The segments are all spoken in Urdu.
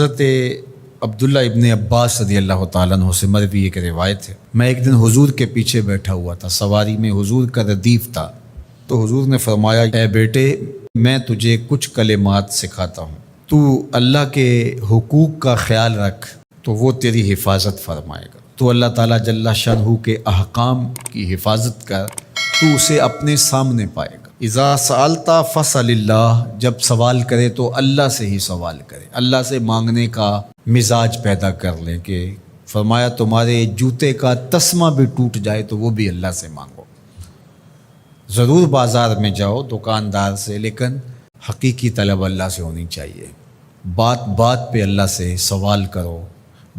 حضرت عبداللہ ابن عباس رضی اللہ تعالیٰ عنہ سے مروی ایک روایت ہے، میں ایک دن حضور کے پیچھے بیٹھا ہوا تھا، سواری میں حضور کا ردیف تھا، تو حضور نے فرمایا اے بیٹے میں تجھے کچھ کلمات سکھاتا ہوں، تو اللہ کے حقوق کا خیال رکھ تو وہ تیری حفاظت فرمائے گا، تو اللہ تعالیٰ جل شانہ کے احکام کی حفاظت کر تو اسے اپنے سامنے پائے گا۔ اذا سألت فاسأل اللہ، جب سوال کرے تو اللہ سے ہی سوال کرے، اللہ سے مانگنے کا مزاج پیدا کر لیں کہ فرمایا تمہارے جوتے کا تسمہ بھی ٹوٹ جائے تو وہ بھی اللہ سے مانگو۔ ضرور بازار میں جاؤ دکاندار سے، لیکن حقیقی طلب اللہ سے ہونی چاہیے، بات بات پہ اللہ سے سوال کرو،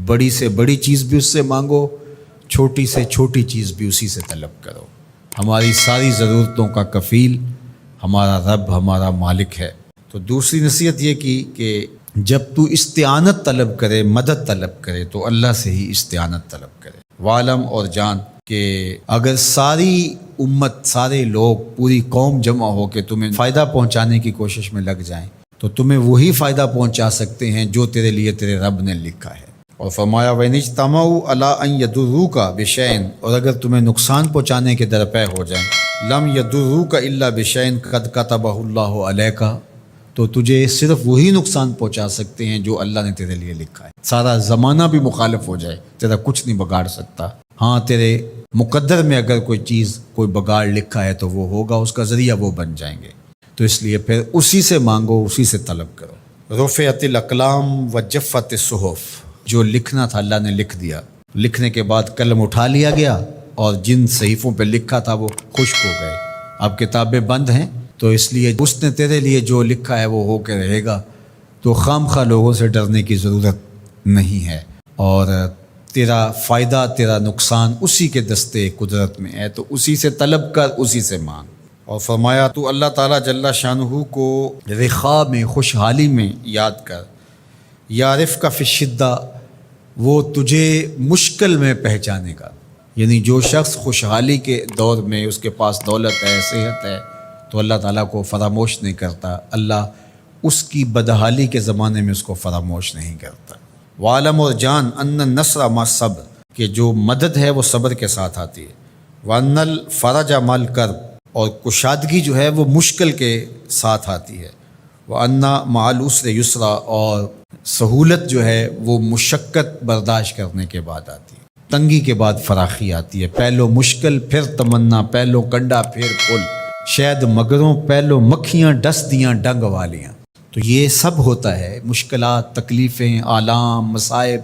بڑی سے بڑی چیز بھی اس سے مانگو، چھوٹی سے چھوٹی چیز بھی اسی سے طلب کرو۔ ہماری ساری ضرورتوں کا کفیل ہمارا رب، ہمارا مالک ہے۔ تو دوسری نصیحت یہ کی کہ جب تو استعانت طلب کرے، مدد طلب کرے تو اللہ سے ہی استعانت طلب کرے۔ وعلم اور جان کہ اگر ساری امت، سارے لوگ، پوری قوم جمع ہو کے تمہیں فائدہ پہنچانے کی کوشش میں لگ جائیں تو تمہیں وہی فائدہ پہنچا سکتے ہیں جو تیرے لیے تیرے رب نے لکھا ہے۔ اور فرمایا وَإِنِ اجْتَمَعُوا عَلَىٰ أَن يَضُرُّوكَ بِشَيْءٍ، اور اگر تمہیں نقصان پہنچانے کے درپے ہو جائیں، لَمْ يَضُرُّوكَ إِلَّا بِشَيْءٍ قَدْ كَتَبَهُ اللَّهُ عَلَيْكَ، تو تجھے صرف وہی نقصان پہنچا سکتے ہیں جو اللہ نے تیرے لیے لکھا ہے۔ سارا زمانہ بھی مخالف ہو جائے تیرا کچھ نہیں بگاڑ سکتا، ہاں تیرے مقدر میں اگر کوئی چیز، کوئی بگاڑ لکھا ہے تو وہ ہوگا، اس کا ذریعہ وہ بن جائیں گے۔ تو اس لیے پھر اسی سے مانگو، اسی سے طلب کرو۔ رفعت الاقلام وجفت الصحف، جو لکھنا تھا اللہ نے لکھ دیا، لکھنے کے بعد قلم اٹھا لیا گیا اور جن صحیفوں پہ لکھا تھا وہ خشک ہو گئے، اب کتابیں بند ہیں، تو اس لیے اس نے تیرے لیے جو لکھا ہے وہ ہو کے رہے گا، تو خام خواہ لوگوں سے ڈرنے کی ضرورت نہیں ہے، اور تیرا فائدہ تیرا نقصان اسی کے دستے قدرت میں ہے، تو اسی سے طلب کر، اسی سے مانگ۔ اور فرمایا تو اللہ تعالیٰ جل شانہ کو رخاء میں، خوشحالی میں یاد کر، یعرف کا فی الشدہ، وہ تجھے مشکل میں پہچانے گا۔ یعنی جو شخص خوشحالی کے دور میں اس کے پاس دولت ہے، صحت ہے، تو اللہ تعالیٰ کو فراموش نہیں کرتا، اللہ اس کی بدحالی کے زمانے میں اس کو فراموش نہیں کرتا۔ وعلم اور جان ان النصر مع الصبر، کہ جو مدد ہے وہ صبر کے ساتھ آتی ہے۔ وان الفرج مع الکرب، اور کشادگی جو ہے وہ مشکل کے ساتھ آتی ہے۔ وان مع العسر یسرا، اور سہولت جو ہے وہ مشقت برداشت کرنے کے بعد آتی ہے، تنگی کے بعد فراخی آتی ہے۔ پہلو مشکل پھر تمنا، پہلو کنڈا پھر پھول، شاید مگروں پہلو مکھیاں ڈس دیاں ڈنگ والیاں۔ تو یہ سب ہوتا ہے، مشکلات، تکلیفیں، آلام، مصائب،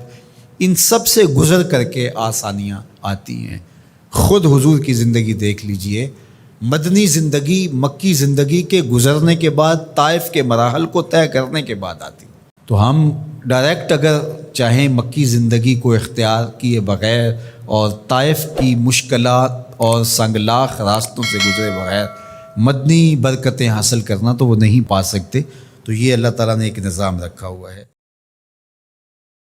ان سب سے گزر کر کے آسانیاں آتی ہیں۔ خود حضور کی زندگی دیکھ لیجئے، مدنی زندگی مکی زندگی کے گزرنے کے بعد، طائف کے مراحل کو طے کرنے کے بعد آتی۔ تو ہم ڈائریکٹ اگر چاہیں مکی زندگی کو اختیار کیے بغیر اور طائف کی مشکلات اور سنگلاخ راستوں سے گزرے بغیر مدنی برکتیں حاصل کرنا، تو وہ نہیں پا سکتے۔ تو یہ اللہ تعالیٰ نے ایک نظام رکھا ہوا ہے۔